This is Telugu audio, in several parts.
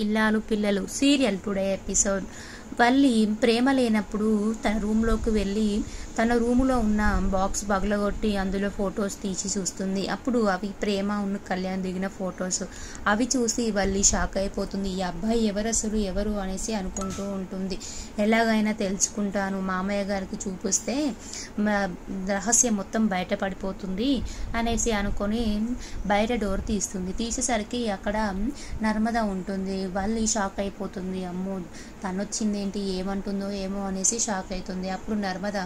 ఇల్లాలు పిల్లలు సీరియల్ టుడే ఎపిసోడ్. వల్లి ప్రేమ లేనప్పుడు తన రూమ్లోకి వెళ్ళి తన రూములో ఉన్న బాక్స్ పగలగొట్టి అందులో ఫొటోస్ తీసి చూస్తుంది. అప్పుడు అవి ప్రేమ ఉన్న కళ్యాణ్ దిగిన ఫొటోస్. అవి చూసి వల్లి షాక్ అయిపోతుంది. ఈ అబ్బాయి ఎవరు అనేసి అనుకుంటూ ఉంటుంది. ఎలాగైనా తెలుసుకుంటాను, మామయ్య గారికి చూపిస్తే రహస్యం మొత్తం బయటపడిపోతుంది అనేసి అనుకొని బయట డోర్ తీస్తుంది. తీసేసరికి అక్కడ నర్మద ఉంటుంది. వల్లి షాక్ అయిపోతుంది. అమ్మో తనొచ్చిందేంటి, ఏమంటుందో ఏమో అనేసి షాక్ అవుతుంది. అప్పుడు నర్మద,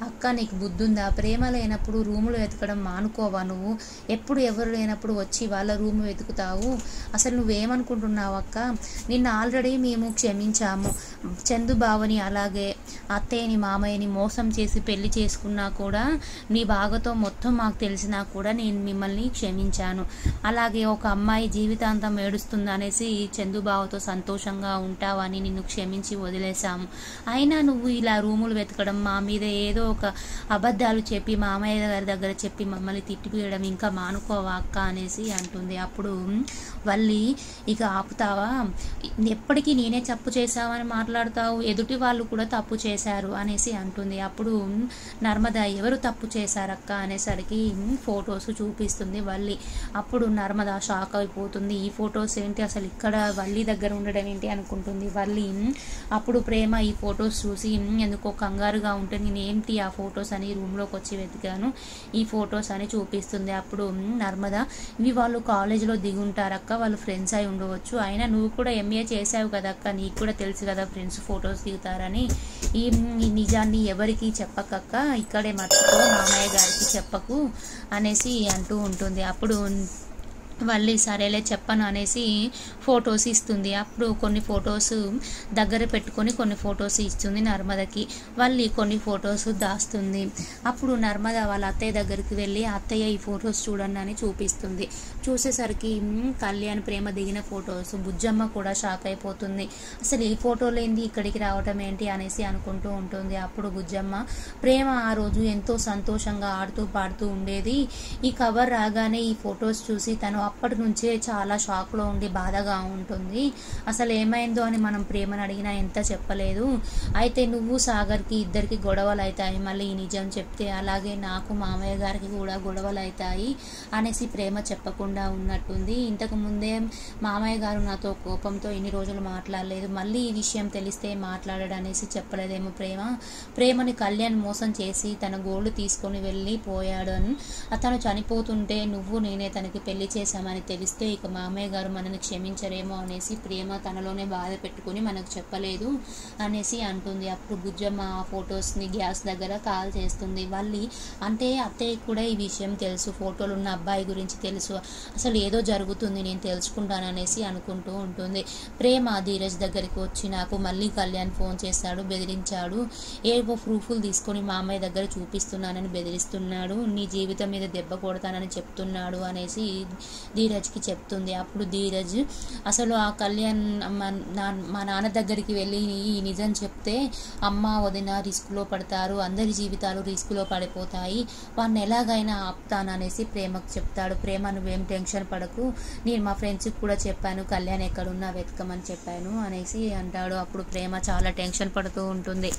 అక్క నీకు బుద్ధుందా? ప్రేమ లేనప్పుడు రూములు వెతకడం మానుకోవా? నువ్వు ఎప్పుడు ఎవరు లేనప్పుడు వచ్చి వాళ్ళ రూము వెతుకుతావు? అసలు నువ్వేమనుకుంటున్నావు అక్క? నిన్న ఆల్రెడీ మేము క్షమించాము. చందు బావని అలాగే అత్తయ్యని మామయ్యని మోసం చేసి పెళ్లి చేసుకున్నా కూడా నీ బాగతో మొత్తం మాకు తెలిసినా కూడా నేను మిమ్మల్ని క్షమించాను. అలాగే ఒక అమ్మాయి జీవితాంతం ఏడుస్తుంది అనేసి చందు బావతో సంతోషంగా ఉంటావని నిన్ను క్షమించి వదిలేశాము. అయినా నువ్వు ఇలా రూములు వెతకడం, మా మీద ఏదో ఒక అబద్ధాలు చెప్పి మామయ్య గారి దగ్గర చెప్పి మమ్మల్ని తిట్టిపీయడం ఇంకా మానుకోవా అక్క అనేసి అంటుంది. అప్పుడు వల్లి, ఇక ఆపుతావా? ఎప్పటికీ నేనే తప్పు చేశావని మాట్లాడతావు, ఎదుటి వాళ్ళు కూడా తప్పు చేశారు అనేసి అంటుంది. అప్పుడు నర్మద, ఎవరు తప్పు చేశారక్క అనేసరికి ఫొటోస్ చూపిస్తుంది వల్లి. అప్పుడు నర్మద షాక్ అయిపోతుంది. ఈ ఫొటోస్ ఏంటి, అసలు ఇక్కడ వల్లి దగ్గర ఉండడం ఏంటి అనుకుంటుంది వల్లి. అప్పుడు ప్రేమ ఈ ఫొటోస్ చూసి ఎందుకో కంగారుగా ఉంటే నేనేంటి ఆ ఫొటోస్ అని రూమ్లోకి వచ్చి వెతికాను, ఈ ఫొటోస్ అని చూపిస్తుంది. అప్పుడు నర్మద, ఇవి వాళ్ళు కాలేజీలో దిగుంటారక్క, వాళ్ళు ఫ్రెండ్స్ అయి ఉండవచ్చు. అయినా నువ్వు కూడా ఎంఏ చేసావు కదక్క, నీకు కూడా తెలుసు కదా ఫ్రెండ్స్ ఫొటోస్ దిగుతారని. ఈ నిజాన్ని ఎవరికి చెప్పకక్క, ఇక్కడే మర్చిపో, మామయ్య గారికి చెప్పకు అనేసి అంటూ ఉంటుంది. అప్పుడు వల్లి సరేలే చెప్పను అనేసి ఫొటోస్ ఇస్తుంది. అప్పుడు కొన్ని ఫొటోస్ దగ్గర పెట్టుకొని కొన్ని ఫొటోస్ ఇస్తుంది నర్మదకి. వల్లి కొన్ని ఫొటోస్ దాస్తుంది. అప్పుడు నర్మద వాళ్ళ అత్తయ్య దగ్గరికి వెళ్ళి, అత్తయ్య ఈ ఫొటోస్ చూడండి అని చూపిస్తుంది. చూసేసరికి కళ్యాణ్ ప్రేమ దిగిన ఫొటోస్. బుజ్జమ్మ కూడా షాక్ అయిపోతుంది. అసలు ఈ ఫోటోలు ఏంది ఇక్కడికి రావటం ఏంటి అనేసి అనుకుంటూ ఉంటుంది. అప్పుడు బుజ్జమ్మ, ప్రేమ ఆ రోజు ఎంతో సంతోషంగా ఆడుతూ పాడుతూ ఉండేది. ఈ కవర్ రాగానే ఈ ఫొటోస్ చూసి తను అప్పటి నుంచే చాలా షాక్లో ఉండి బాధగా ఉంటుంది. అసలు ఏమైందో అని మనం ప్రేమను అడిగినా ఎంత చెప్పలేదు. అయితే నువ్వు సాగర్కి ఇద్దరికి గొడవలు అవుతాయి మళ్ళీ ఈ నిజం చెప్తే, అలాగే నాకు మామయ్య గారికి కూడా గొడవలు అవుతాయి అనేసి ప్రేమ చెప్పకుండా ఉన్నట్టుంది. ఇంతకు ముందే మామయ్య గారు నాతో కోపంతో ఇన్ని రోజులు మాట్లాడలేదు, మళ్ళీ ఈ విషయం తెలిస్తే మాట్లాడాడు అనేసి చెప్పలేదేమో ప్రేమని కళ్యాణ్ మోసం చేసి తన గోల్డ్ తీసుకొని వెళ్ళి పోయాడు అని, అతను చనిపోతుంటే నువ్వు నేనే తనకి పెళ్లి చేశామని తెలిస్తే ఇక మామయ్య గారు మనని క్షమించరేమో అనేసి ప్రేమ తనలోనే బాధ పెట్టుకుని మనకు చెప్పలేదు అనేసి అంటుంది. అప్పుడు బుజ్జమ్మ ఆ ఫొటోస్ని గ్యాస్ దగ్గర కాల్ చేస్తుంది. వల్లి, అంటే అత్తయ్య కూడా ఈ విషయం తెలుసు, ఫోటోలు ఉన్న అబ్బాయి గురించి తెలుసు, అసలు ఏదో జరుగుతుంది నేను తెలుసుకుంటాను అనేసి అనుకుంటూ ఉంటుంది. ప్రేమ ధీరజ్ దగ్గరికి వచ్చి, నాకు మళ్ళీ కళ్యాణ్ ఫోన్ చేశాడు, బెదిరించాడు, ఏవో ప్రూఫ్లు తీసుకొని మామయ్య దగ్గర చూపిస్తున్నానని బెదిరిస్తున్నాడు, నీ జీవితం మీద దెబ్బ కొడతానని చెప్తున్నాడు అనేసి ధీరజ్కి చెప్తుంది. అప్పుడు ధీరజ్, అసలు ఆ కళ్యాణ్ మా నాన్న దగ్గరికి వెళ్ళి ఈ నిజం చెప్తే అమ్మ వదిన రిస్కులో పడతారు, అందరి జీవితాలు రిస్కులో పడిపోతాయి, వాడిని ఎలాగైనా ఆపుతాననేసి ప్రేమకు చెప్తాడు. ప్రేమ, నువ్వేం టెన్షన్ పడకు, నేను మా ఫ్రెండ్స్కి కూడా చెప్పాను కళ్యాణ్ ఎక్కడున్నా వెతకమని చెప్పాను అనేసి అంటాడు. అప్పుడు ప్రేమ చాలా టెన్షన్ పడుతూ ఉంటుంది.